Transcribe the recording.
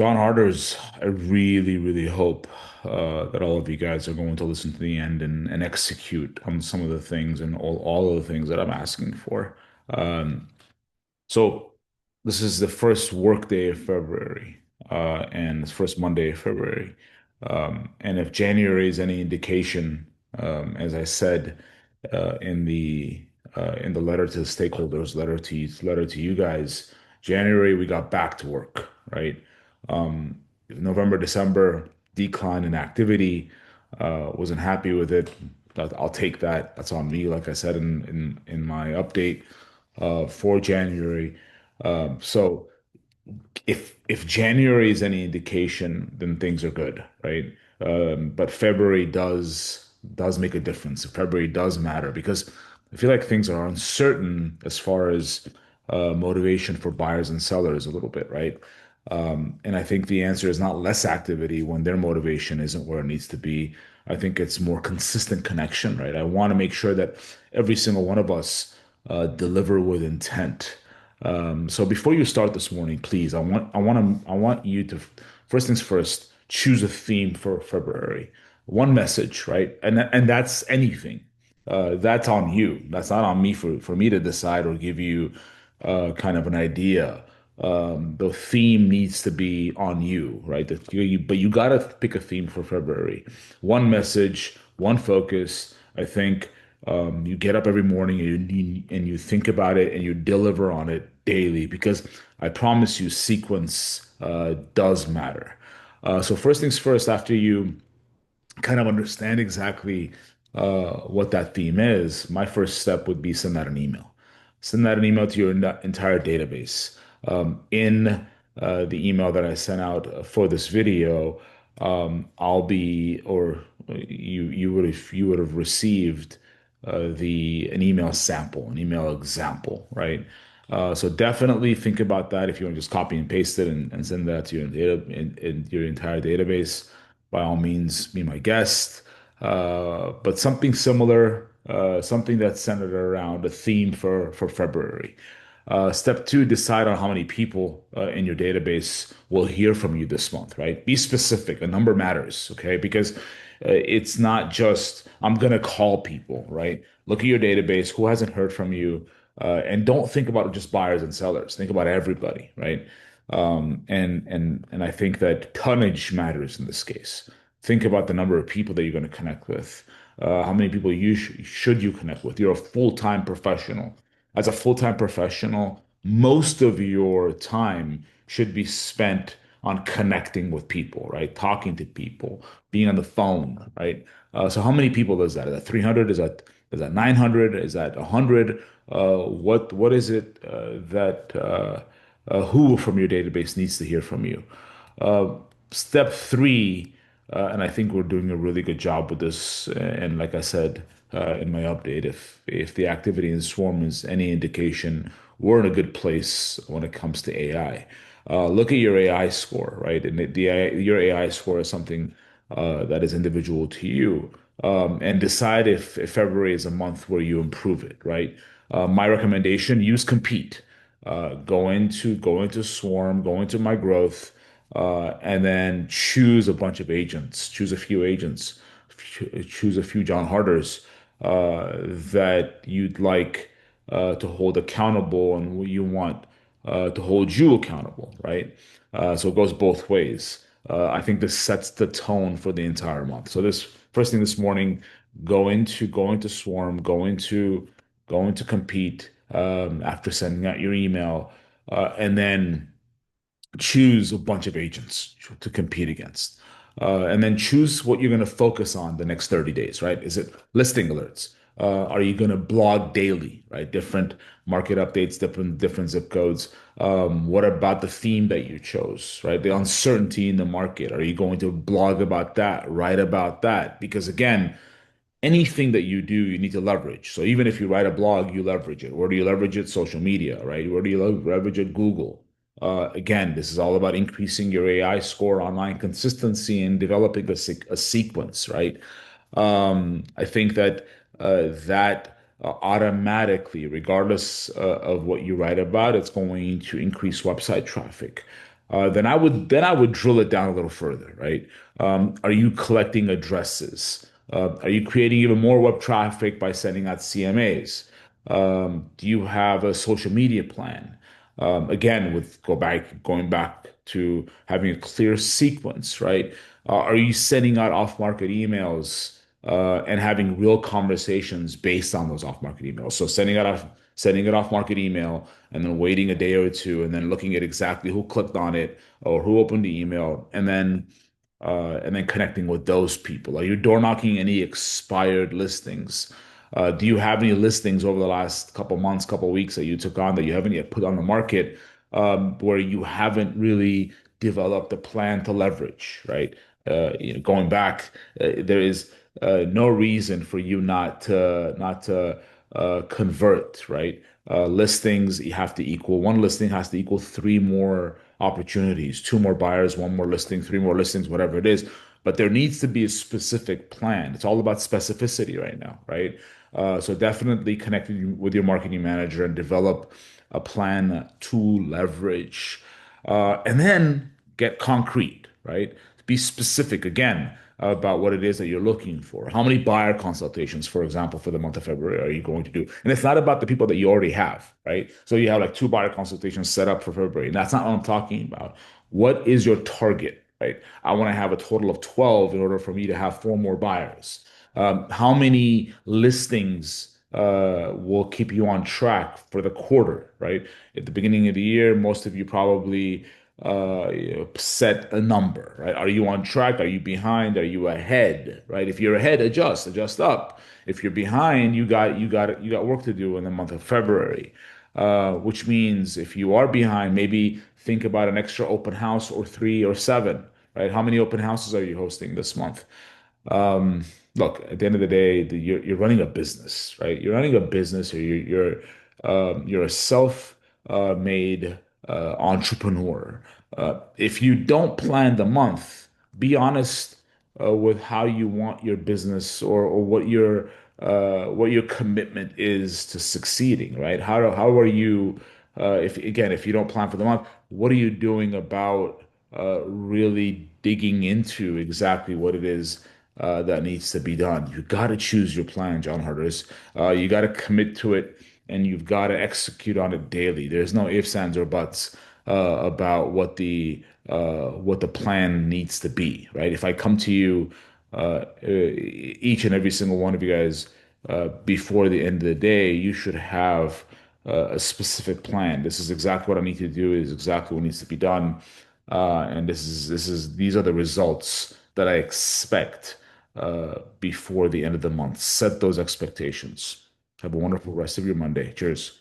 John Harder's, I really, really hope that all of you guys are going to listen to the end and execute on some of the things and all of the things that I'm asking for. Um, so this is the first work day of February, and it's first Monday of February. And if January is any indication, as I said in the letter to the stakeholders, letter to you guys, January we got back to work, right? November, December decline in activity. Wasn't happy with it. But I'll take that. That's on me, like I said in my update for January. So if January is any indication, then things are good, right? But February does make a difference. February does matter because I feel like things are uncertain as far as motivation for buyers and sellers a little bit, right? And I think the answer is not less activity when their motivation isn't where it needs to be. I think it's more consistent connection, right? I want to make sure that every single one of us deliver with intent. So before you start this morning, please, I want you to first things first, choose a theme for February. One message, right? And that's anything. That's on you. That's not on me for me to decide or give you kind of an idea. The theme needs to be on you, right? But you got to pick a theme for February. One message, one focus. I think you get up every morning and you think about it and you deliver on it daily because I promise you, sequence does matter. So first things first, after you kind of understand exactly what that theme is, my first step would be send out an email. Send out an email to your entire database. In the email that I sent out for this video, I'll be, or you would have received the an email sample, an email example, right? So definitely think about that if you want to just copy and paste it and send that to in your entire database. By all means, be my guest. But something similar, something that's centered around a theme for February. Step two, decide on how many people in your database will hear from you this month, right? Be specific. A number matters, okay? Because it's not just, I'm going to call people, right? Look at your database, who hasn't heard from you, and don't think about just buyers and sellers. Think about everybody, right? And I think that tonnage matters in this case. Think about the number of people that you're going to connect with. How many people should you connect with? You're a full-time professional. As a full-time professional, most of your time should be spent on connecting with people, right? Talking to people, being on the phone, right? So how many people is that? Is that 300? Is that 900? Is that 100? What is it that who from your database needs to hear from you? Uh, Step three, and I think we're doing a really good job with this. And like I said in my update, if the activity in Swarm is any indication, we're in a good place when it comes to AI. Look at your AI score, right? And your AI score is something that is individual to you, and decide if February is a month where you improve it, right? My recommendation: use compete. Go into Swarm, go into my growth, and then choose a bunch of agents, choose a few agents, choose a few John Harders that you'd like to hold accountable and what you want to hold you accountable, right? So it goes both ways. I think this sets the tone for the entire month. So this first thing this morning, go into Swarm, go into compete after sending out your email, and then choose a bunch of agents to compete against. And then choose what you're going to focus on the next 30 days, right? Is it listing alerts? Are you going to blog daily, right? Different market updates, different zip codes. What about the theme that you chose, right? The uncertainty in the market. Are you going to blog about that, write about that? Because again, anything that you do, you need to leverage. So even if you write a blog, you leverage it. Where do you leverage it? Social media, right? Where do you leverage it? Google. Again, this is all about increasing your AI score, online consistency, and developing a sequence, right? I think that automatically, regardless of what you write about, it's going to increase website traffic. then I would drill it down a little further, right? Are you collecting addresses? Are you creating even more web traffic by sending out CMAs? Do you have a social media plan? Again, going back to having a clear sequence, right? Are you sending out off-market emails and having real conversations based on those off-market emails? So sending an off-market email and then waiting a day or two and then looking at exactly who clicked on it or who opened the email and then connecting with those people. Are you door knocking any expired listings? Do you have any listings over the last couple months, couple weeks that you took on that you haven't yet put on the market, where you haven't really developed a plan to leverage, right? Going back, there is no reason for you not to convert, right? Listings you have to equal one listing has to equal three more opportunities, two more buyers, one more listing, three more listings, whatever it is. But there needs to be a specific plan. It's all about specificity right now, right? So definitely connect with your marketing manager and develop a plan to leverage, and then get concrete, right? Be specific again about what it is that you're looking for. How many buyer consultations, for example, for the month of February are you going to do? And it's not about the people that you already have, right? So you have like two buyer consultations set up for February. And that's not what I'm talking about. What is your target, right? I want to have a total of 12 in order for me to have four more buyers. How many listings will keep you on track for the quarter, right? At the beginning of the year, most of you probably set a number, right? Are you on track? Are you behind? Are you ahead, right? If you're ahead, adjust up. If you're behind, you got work to do in the month of February. Which means if you are behind, maybe think about an extra open house or three or seven, right? How many open houses are you hosting this month? Um, Look, at the end of the day, you're running a business, right? You're running a business, or you're a self-made entrepreneur. If you don't plan the month, be honest with how you want your business, or what your commitment is to succeeding, right? How are you, if you don't plan for the month, what are you doing about really digging into exactly what it is that needs to be done? You got to choose your plan, John Harders. You got to commit to it, and you've got to execute on it daily. There's no ifs, ands, or buts about what the plan needs to be, right? If I come to you, each and every single one of you guys, before the end of the day, you should have a specific plan. This is exactly what I need to do. Is exactly what needs to be done, and these are the results that I expect before the end of the month. Set those expectations. Have a wonderful rest of your Monday. Cheers.